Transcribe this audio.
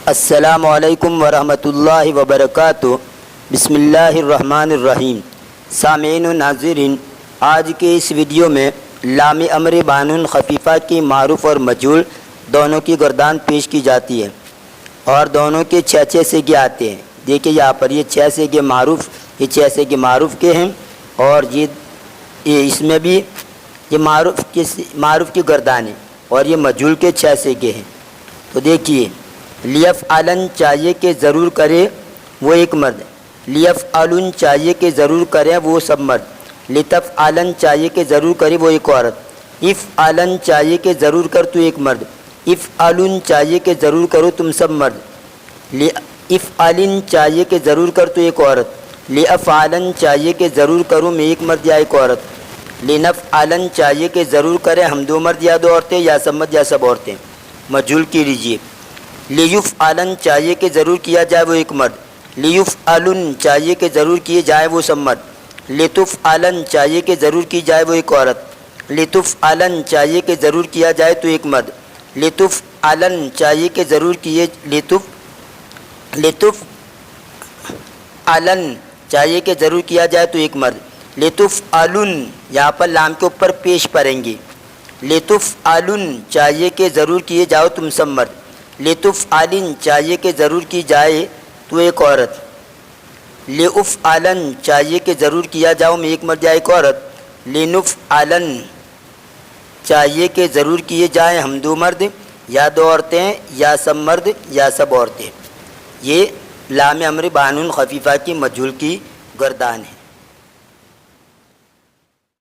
السلام علیکم ورحمۃ اللہ وبرکاتہ۔ بسم اللہ الرحمن الرحیم۔ سامعین و ناظرین، آج کے اس ویڈیو میں لام امر بانون خفیفہ کی معروف اور مجہول دونوں کی گردان پیش کی جاتی ہے اور دونوں کے چھ سیگے آتے ہیں۔ دیکھیں یہاں پر یہ چھ سیگے معروف کے ہیں اور یہ اس میں بھی یہ معروف کی گردان ہے اور یہ مجہول کے چھ سیگے ہیں۔ تو دیکھیے، لیفعلن چاہیے کہ ضرور کرے وہ ایک مرد، لیفعلن چاہیے کہ ضرور کرے وہ سب مرد، لتفعلن چاہیے کہ ضرور کرے وہ ایک عورت، افعلن چاہیے کہ ضرور کر تو ایک مرد، افعلن چاہیے کہ ضرور کرو تم سب مرد، افعلن چاہیے کہ ضرور کر تو ایک عورت، لافعلن چاہیے کہ ضرور کروں میں ایک مرد یا ایک عورت، لنفعلن چاہیے کہ ضرور کریں ہم دو مرد یا دو عورتیں یا سب مرد یا سب عورتیں۔ مجہول کی لیجیے، لیفعلن چاہیے کہ ضرور کیا جائے وہ ایک مرد، لیفعلن چاہیے کہ ضرور کیے جائے وہ سب مرد، لتفعلن چاہیے کہ ضرور کی جائے وہ ایک عورت، لتفعلن چاہیے کہ ضرور کیا جائے تو ایک مرد، لتفعلن چاہیے کہ ضرور کیے لتفعلن چاہیے کہ ضرور کیا جائے تو ایک مرد، لتفعلن یہاں پر لام کے اوپر پیش پڑیں گے، لتفعلن چاہیے کہ ضرور کیے جاؤ تم سب مرد، لتفعلن چاہیے کہ ضرور کی جائے تو ایک عورت، لافعلن چاہیے کہ ضرور کیا جاؤ میں ایک مرد یا ایک عورت، لنفعلن چاہیے کہ ضرور کیے جائیں ہم دو مرد یا دو عورتیں یا سب مرد یا سب عورتیں۔ یہ لام امر بانون خفیفہ کی مجہول کی گردان ہے۔